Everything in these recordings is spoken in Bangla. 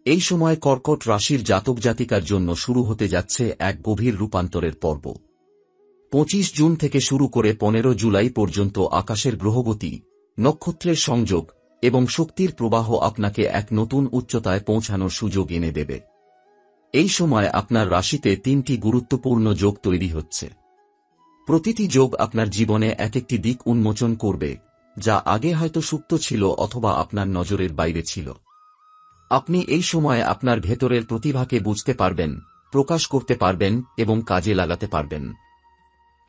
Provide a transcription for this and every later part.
এই সময় কর্কট রাশির জাতক জাতিকার জন্য শুরু হতে যাচ্ছে এক গভীর রূপান্তরের পর্ব। 25 জুন থেকে শুরু করে 15 জুলাই পর্যন্ত আকাশের গ্রহগতি, নক্ষত্রের সংযোগ এবং শক্তির প্রবাহ আপনাকে এক নতুন উচ্চতায় পৌঁছানোর সুযোগ এনে দেবে। এই সময় আপনার রাশিতে 3টি গুরুত্বপূর্ণ যোগ তৈরি হচ্ছে। প্রতিটি যোগ আপনার জীবনে এক একটি দিক উন্মোচন করবে, যা আগে হয়তো সুপ্ত ছিল অথবা আপনার নজরের বাইরে ছিল। আপনি এই সময় আপনার ভেতরের প্রতিভাকে বুঝতে পারবেন, প্রকাশ করতে পারবেন এবং কাজে লাগাতে পারবেন।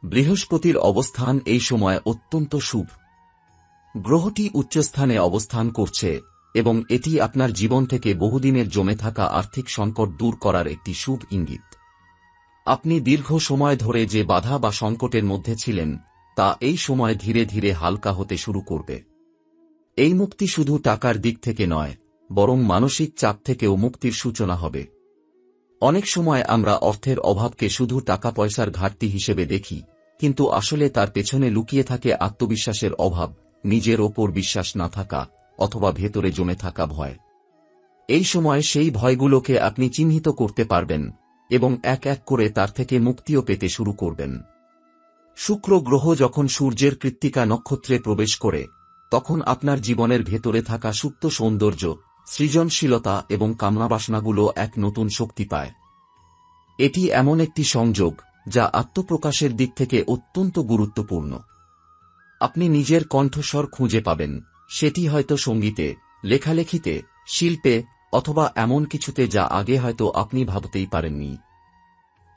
বৃহস্পতির অবস্থান এই সময় অত্যন্ত শুভ। গ্রহটি উচ্চস্থানে অবস্থান করছে এবং এটি আপনার জীবন থেকে বহুদিনের জমে থাকা আর্থিক সংকট দূর করার একটি শুভ ইঙ্গিত। আপনি দীর্ঘ সময় ধরে যে বাধা বা সংকটের মধ্যে ছিলেন, তা এই সময় ধীরে ধীরে হালকা হতে শুরু করবে। এই মুক্তি শুধু টাকার দিক থেকে নয়, বরং মানসিক চাপ থেকেও মুক্তির সূচনা হবে। অনেক সময় আমরা অর্থের অভাবকে শুধু টাকা পয়সার ঘাটতি হিসেবে দেখি, কিন্তু আসলে তার পেছনে লুকিয়ে থাকে আত্মবিশ্বাসের অভাব, নিজের ওপর বিশ্বাস না থাকা অথবা ভেতরে জমে থাকা ভয়। এই সময় সেই ভয়গুলোকে আপনি চিহ্নিত করতে পারবেন এবং এক এক করে তার থেকে মুক্তিও পেতে শুরু করবেন। শুক্র গ্রহ যখন সূর্যের কৃত্তিকা নক্ষত্রে প্রবেশ করে, তখন আপনার জীবনের ভেতরে থাকা সুপ্ত সৌন্দর্য, সৃজনশীলতা এবং কামনাবাসনাগুলো এক নতুন শক্তি পায়। এটি এমন একটি সংযোগ যা আত্মপ্রকাশের দিক থেকে অত্যন্ত গুরুত্বপূর্ণ। আপনি নিজের কণ্ঠস্বর খুঁজে পাবেন, সেটি হয়তো সঙ্গীতে, লেখালেখিতে, শিল্পে অথবা এমন কিছুতে যা আগে হয়তো আপনি ভাবতেই পারেননি।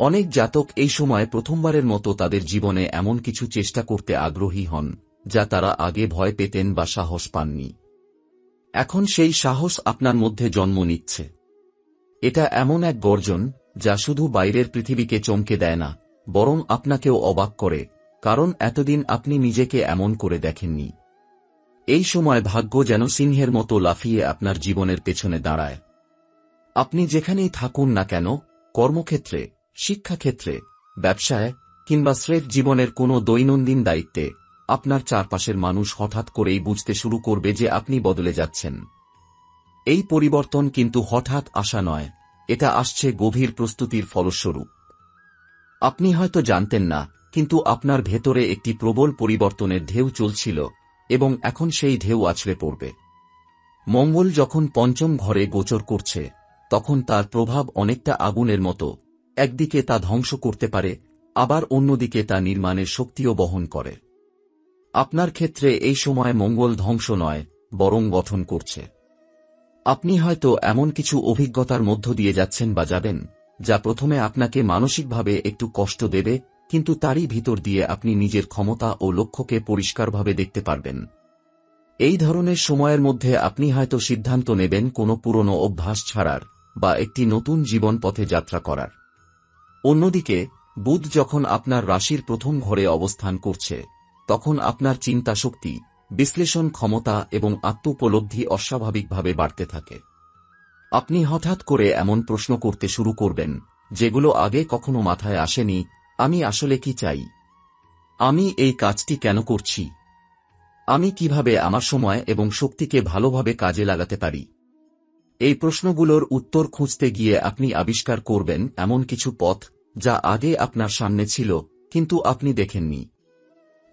অনেক জাতক এই সময় প্রথমবারের মতো তাদের জীবনে এমন কিছু চেষ্টা করতে আগ্রহী হন, যা তারা আগে ভয় পেতেন বা সাহস পাননি। এখন সেই সাহস আপনার মধ্যে জন্ম নিচ্ছে। এটা এমন এক গর্জন যা শুধু বাইরের পৃথিবীকে চমকে দেয় না, বরং আপনাকেও অবাক করে, কারণ এতদিন আপনি নিজেকে এমন করে দেখেননি। এই সময় ভাগ্য যেন সিংহের মতো লাফিয়ে আপনার জীবনের পেছনে দাঁড়ায়। আপনি যেখানেই থাকুন না কেন, কর্মক্ষেত্রে, শিক্ষাক্ষেত্রে, ব্যবসায় কিংবা স্রেফ জীবনের কোনো দৈনন্দিন দায়িত্বে, আপনার চারপাশের মানুষ হঠাৎ করেই বুঝতে শুরু করবে যে আপনি বদলে যাচ্ছেন। এই পরিবর্তন কিন্তু হঠাৎ আসা নয়, এটা আসছে গভীর প্রস্তুতির ফলস্বরূপ। আপনি হয়তো জানতেন না, কিন্তু আপনার ভেতরে একটি প্রবল পরিবর্তনের ঢেউ চলছিল এবং এখন সেই ঢেউ আছড়ে পড়বে। মঙ্গল যখন পঞ্চম ঘরে গোচর করছে, তখন তার প্রভাব অনেকটা আগুনের মতো, একদিকে তা ধ্বংস করতে পারে, আবার অন্যদিকে তা নির্মাণের শক্তিও বহন করে। আপনার ক্ষেত্রে এই সময় মঙ্গল ধ্বংস নয়, বরং গঠন করছে। আপনি হয়তো এমন কিছু অভিজ্ঞতার মধ্য দিয়ে যাচ্ছেন বা যাবেন, যা প্রথমে আপনাকে মানসিকভাবে একটু কষ্ট দেবে, কিন্তু তারই ভিতর দিয়ে আপনি নিজের ক্ষমতা ও লক্ষ্যকে পরিষ্কারভাবে দেখতে পারবেন। এই ধরনের সময়ের মধ্যে আপনি হয়তো সিদ্ধান্ত নেবেন কোনো পুরনো অভ্যাস ছাড়ার বা একটি নতুন জীবন পথে যাত্রা করার। অন্যদিকে বুধ যখন আপনার রাশির প্রথম ঘরে অবস্থান করছে, তখন আপনার চিন্তা শক্তি, বিশ্লেষণ ক্ষমতা এবং আত্মোপলব্ধি অস্বাভাবিকভাবে বাড়তে থাকে। আপনি হঠাৎ করে এমন প্রশ্ন করতে শুরু করবেন, যেগুলো আগে কখনো মাথায় আসেনি। আমি আসলে কি চাই? আমি এই কাজটি কেন করছি? আমি কিভাবে আমার সময় এবং শক্তিকে ভালোভাবে কাজে লাগাতে পারি? এই প্রশ্নগুলোর উত্তর খুঁজতে গিয়ে আপনি আবিষ্কার করবেন এমন কিছু পথ, যা আগে আপনার সামনে ছিল কিন্তু আপনি দেখেননি।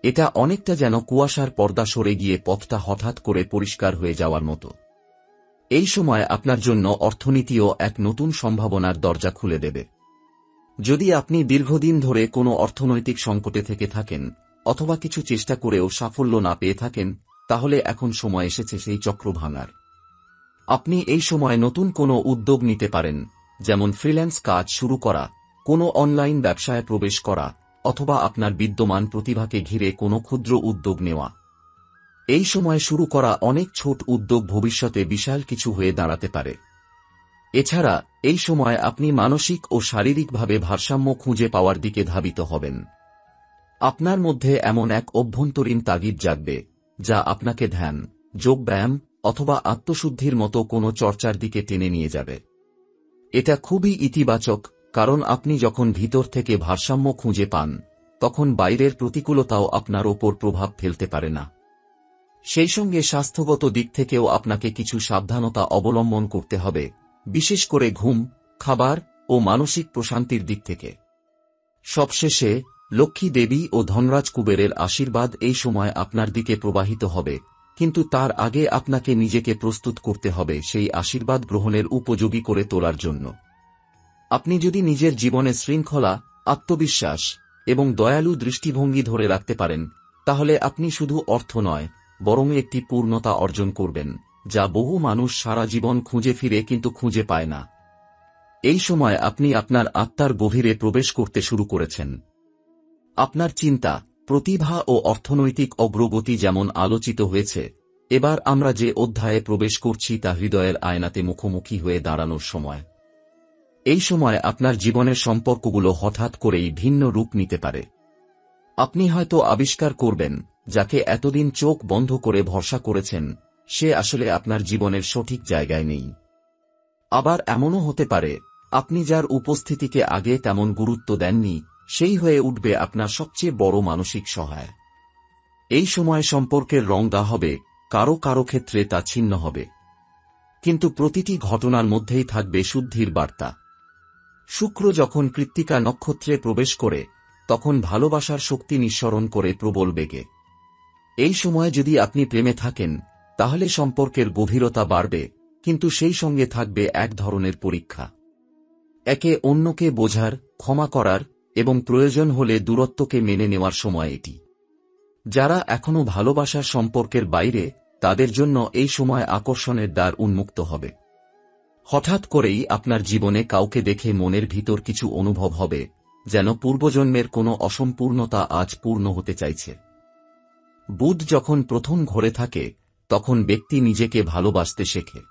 এটা অনেকটা যেন কুয়াশার পর্দা সরে গিয়ে পথটা হঠাৎ করে পরিষ্কার হয়ে যাওয়ার মতো। এই সময় আপনার জন্য অর্থনীতিও এক নতুন সম্ভাবনার দরজা খুলে দেবে। যদি আপনি দীর্ঘদিন ধরে কোনো অর্থনৈতিক সংকটে থেকে থাকেন অথবা কিছু চেষ্টা করেও সাফল্য না পেয়ে থাকেন, তাহলে এখন সময় এসেছে সেই চক্র ভাঙার। আপনি এই সময় নতুন কোনো উদ্যোগ নিতে পারেন, যেমন ফ্রিল্যান্স কাজ শুরু করা, কোনো অনলাইন ব্যবসায় প্রবেশ করা অথবা আপনার বিদ্যমান প্রতিভাকে ঘিরে কোনো ক্ষুদ্র উদ্যোগ নেওয়া। এই সময় শুরু করা অনেক ছোট উদ্যোগ ভবিষ্যতে বিশাল কিছু হয়ে দাঁড়াতে পারে। এছাড়া এই সময় আপনি মানসিক ও শারীরিকভাবে ভারসাম্য খুঁজে পাওয়ার দিকে ধাবিত হবেন। আপনার মধ্যে এমন এক অভ্যন্তরীণ তাগিদ জাগবে, যা আপনাকে ধ্যান, যোগব্যায়াম অথবা আত্মশুদ্ধির মতো কোনো চর্চার দিকে টেনে নিয়ে যাবে। এটা খুবই ইতিবাচক, কারণ আপনি যখন ভিতর থেকে ভারসাম্য খুঁজে পান, তখন বাইরের প্রতিকূলতাও আপনার ওপর প্রভাব ফেলতে পারে না। সেই সঙ্গে স্বাস্থ্যগত দিক থেকেও আপনাকে কিছু সাবধানতা অবলম্বন করতে হবে, বিশেষ করে ঘুম, খাবার ও মানসিক প্রশান্তির দিক থেকে। সবশেষে লক্ষ্মী দেবী ও ধনরাজ কুবেরের আশীর্বাদ এই সময় আপনার দিকে প্রবাহিত হবে, কিন্তু তার আগে আপনাকে নিজেকে প্রস্তুত করতে হবে সেই আশীর্বাদ গ্রহণের উপযোগী করে তোলার জন্য। আপনি যদি নিজের জীবনে শৃঙ্খলা, আত্মবিশ্বাস এবং দয়ালু দৃষ্টিভঙ্গি ধরে রাখতে পারেন, তাহলে আপনি শুধু অর্থ নয়, বরং একটি পূর্ণতা অর্জন করবেন, যা বহু মানুষ সারা জীবন খুঁজে ফিরে কিন্তু খুঁজে পায় না। এই সময় আপনি আপনার আত্মার গভীরে প্রবেশ করতে শুরু করেছেন। আপনার চিন্তা, প্রতিভা ও অর্থনৈতিক অগ্রগতি যেমন আলোচিত হয়েছে, এবার আমরা যে অধ্যায়ে প্রবেশ করছি তা হৃদয়ের আয়নাতে মুখোমুখি হয়ে দাঁড়ানোর সময়। এই সময় আপনার জীবনের সম্পর্কগুলো হঠাৎ করেই ভিন্ন রূপ নিতে পারে। আপনি হয়তো আবিষ্কার করবেন, যাকে এতদিন চোখ বন্ধ করে ভরসা করেছেন, সে আসলে আপনার জীবনের সঠিক জায়গায় নেই। আবার এমনও হতে পারে, আপনি যার উপস্থিতিকে আগে তেমন গুরুত্ব দেননি, সেই হয়ে উঠবে আপনার সবচেয়ে বড় মানসিক সহায়। এই সময় সম্পর্কের রং দা হবে, কারো কারো ক্ষেত্রে তা ছিন্ন হবে, কিন্তু প্রতিটি ঘটনার মধ্যেই থাকবে শুদ্ধির বার্তা। শুক্র যখন কৃত্তিকা নক্ষত্রে প্রবেশ করে, তখন ভালোবাসার শক্তি নিঃসরণ করে প্রবল বেগে। এই সময় যদি আপনি প্রেমে থাকেন, তাহলে সম্পর্কের গভীরতা বাড়বে, কিন্তু সেই সঙ্গে থাকবে এক ধরনের পরীক্ষা। একে অন্যকে বোঝার, ক্ষমা করার এবং প্রয়োজন হলে দূরত্বকে মেনে নেওয়ার সময় এটি। যারা এখনো ভালোবাসার সম্পর্কের বাইরে, তাদের জন্য এই সময় আকর্ষণের দ্বার উন্মুক্ত হবে। হঠাৎ করেই আপনার জীবনে কাউকে দেখে মনের ভিতর কিছু অনুভব হবে, যেন পূর্বজন্মের কোনো অসম্পূর্ণতা আজ পূর্ণ হতে চাইছে। বুধ যখন প্রথম ঘরে থাকে, তখন ব্যক্তি নিজেকে ভালোবাসতে শেখে।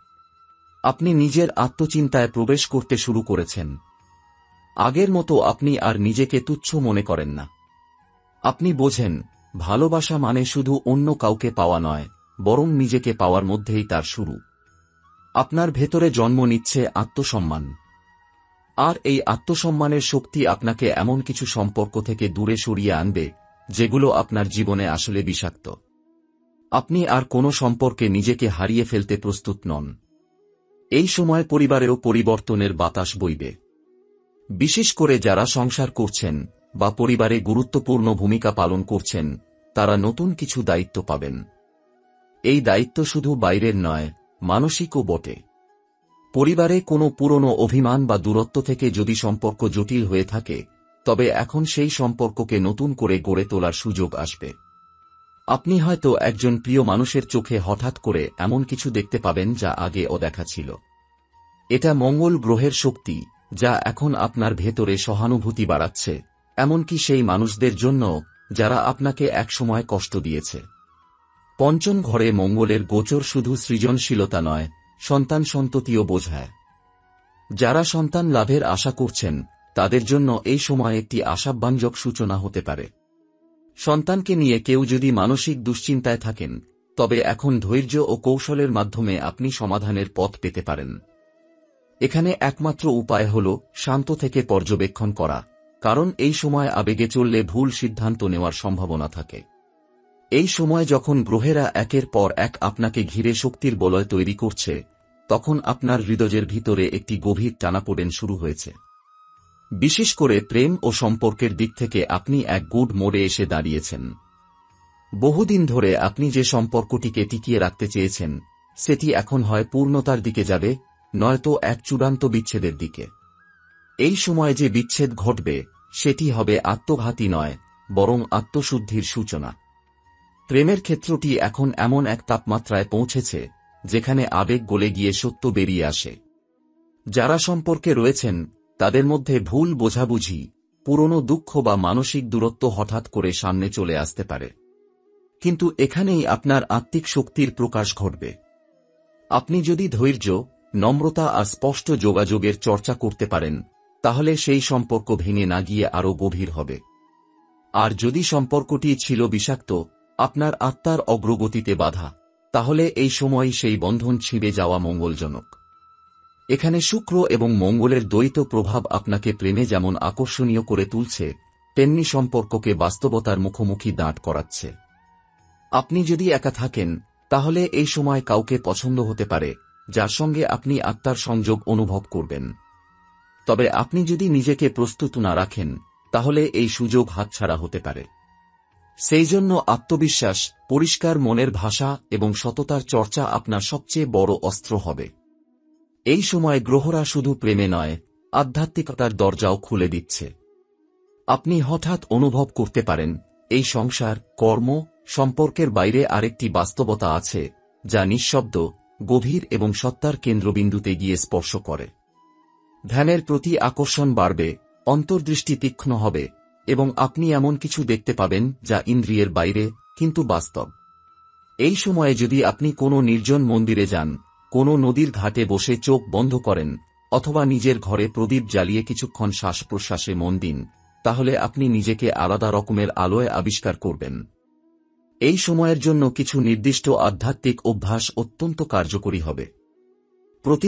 আপনি নিজের আত্মচিন্তায় প্রবেশ করতে শুরু করেছেন। আগের মতো আপনি আর নিজেকে তুচ্ছ মনে করেন না। আপনি বোঝেন, ভালোবাসা মানে শুধু অন্য কাউকে পাওয়া নয়, বরং নিজেকে পাওয়ার মধ্যেই তার শুরু। আপনার ভেতরে জন্ম নিচ্ছে আত্মসম্মান। আর এই আত্মসম্মানের শক্তি আপনাকে এমন কিছু সম্পর্ক থেকে দূরে সরিয়ে আনবে, যেগুলো আপনার জীবনে আসলে বিষাক্ত। আপনি আর কোনো সম্পর্কে নিজেকে হারিয়ে ফেলতে প্রস্তুত নন। এই সময় পরিবারেও পরিবর্তনের বাতাস বইবে। বিশেষ করে যারা সংসার করছেন বা পরিবারে গুরুত্বপূর্ণ ভূমিকা পালন করছেন, তারা নতুন কিছু দায়িত্ব পাবেন। এই দায়িত্ব শুধু বাইরের নয়, মানসিকও বটে। পরিবারে কোনো পুরনো অভিমান বা দূরত্ব থেকে যদি সম্পর্ক জটিল হয়ে থাকে, তবে এখন সেই সম্পর্ককে নতুন করে গড়ে তোলার সুযোগ আসবে। আপনি হয়তো একজন প্রিয় মানুষের চোখে হঠাৎ করে এমন কিছু দেখতে পাবেন যা আগে অদেখা ছিল। এটা মঙ্গল গ্রহের শক্তি, যা এখন আপনার ভেতরে সহানুভূতি বাড়াচ্ছে, এমনকি সেই মানুষদের জন্য যারা আপনাকে একসময় কষ্ট দিয়েছে। পঞ্চম ঘরে মঙ্গলের গোচর শুধু সৃজনশীলতা নয়, সন্তান সন্ততিও বোঝায়। যারা সন্তান লাভের আশা করছেন, তাদের জন্য এই সময় একটি আশাব্যঞ্জক সূচনা হতে পারে। সন্তানকে নিয়ে কেউ যদি মানসিক দুশ্চিন্তায় থাকেন, তবে এখন ধৈর্য ও কৌশলের মাধ্যমে আপনি সমাধানের পথ পেতে পারেন। এখানে একমাত্র উপায় হল শান্ত থেকে পর্যবেক্ষণ করা, কারণ এই সময় আবেগে চললে ভুল সিদ্ধান্ত নেওয়ার সম্ভাবনা থাকে। এই সময় যখন গ্রহেরা একের পর এক আপনাকে ঘিরে শক্তির বলয় তৈরি করছে, তখন আপনার হৃদয়ের ভিতরে একটি গভীর টানাপোড়েন শুরু হয়েছে। বিশেষ করে প্রেম ও সম্পর্কের দিক থেকে আপনি এক গুড মোড়ে এসে দাঁড়িয়েছেন। বহুদিন ধরে আপনি যে সম্পর্কটিকে টিকিয়ে রাখতে চেয়েছেন, সেটি এখন হয় পূর্ণতার দিকে যাবে, নয়তো এক চূড়ান্ত বিচ্ছেদের দিকে। এই সময় যে বিচ্ছেদ ঘটবে, সেটি হবে আত্মঘাতী নয়, বরং আত্মশুদ্ধির সূচনা। প্রেমের ক্ষেত্রটি এখন এমন এক তাপমাত্রায় পৌঁছেছে, যেখানে আবেগ গলে গিয়ে সত্য বেরিয়ে আসে। যারা সম্পর্কে রয়েছেন, তাদের মধ্যে ভুল বোঝাবুঝি, পুরনো দুঃখ বা মানসিক দূরত্ব হঠাৎ করে সামনে চলে আসতে পারে। কিন্তু এখানেই আপনার আত্মিক শক্তির প্রকাশ ঘটবে। আপনি যদি ধৈর্য, নম্রতা আর স্পষ্ট যোগাযোগের চর্চা করতে পারেন, তাহলে সেই সম্পর্ক ভেঙে না গিয়ে আরও গভীর হবে। আর যদি সম্পর্কটি ছিল বিষাক্ত, আপনার আত্মার অগ্রগতিতে বাধা, তাহলে এই সময় সেই বন্ধন ছিঁড়ে যাওয়া মঙ্গলজনক। এখানে শুক্র এবং মঙ্গলের দ্বৈত প্রভাব আপনাকে প্রেমে যেমন আকর্ষণীয় করে তুলছে, তেমনি সম্পর্ককে বাস্তবতার মুখোমুখি দাঁড় করাচ্ছে। আপনি যদি একা থাকেন, তাহলে এই সময় কাউকে পছন্দ হতে পারে, যার সঙ্গে আপনি আত্মার সংযোগ অনুভব করবেন। তবে আপনি যদি নিজেকে প্রস্তুত না রাখেন, তাহলে এই সুযোগ হাতছাড়া হতে পারে। সেই জন্য আত্মবিশ্বাস, পরিষ্কার মনের ভাষা এবং সততার চর্চা আপনার সবচেয়ে বড় অস্ত্র হবে। এই সময় গ্রহরা শুধু প্রেমে নয়, আধ্যাত্মিকতার দরজাও খুলে দিচ্ছে। আপনি হঠাৎ অনুভব করতে পারেন, এই সংসার, কর্ম, সম্পর্কের বাইরে আরেকটি বাস্তবতা আছে, যা নিঃশব্দ, গভীর এবং সত্তার কেন্দ্রবিন্দুতে গিয়ে স্পর্শ করে। ধ্যানের প্রতি আকর্ষণ বাড়বে, অন্তর্দৃষ্টি তীক্ষ্ণ হবে, এবং আপনি এমন কিছু দেখতে পাবেন যা ইন্দ্রিয়ের বাইরে, কিন্তু বাস্তব। এই সময়ে যদি আপনি কোনো নির্জন মন্দিরে যান, কোনো নদীর ঘাটে বসে চোখ বন্ধ করেন, অথবা নিজের ঘরে প্রদীপ জ্বালিয়ে কিছুক্ষণ শ্বাস প্রশ্বাসে মন দিন, তাহলে আপনি নিজেকে আলাদা রকমের আলোয় আবিষ্কার করবেন। এই সময়ের জন্য কিছু নির্দিষ্ট আধ্যাত্মিক অভ্যাস অত্যন্ত কার্যকরী হবে।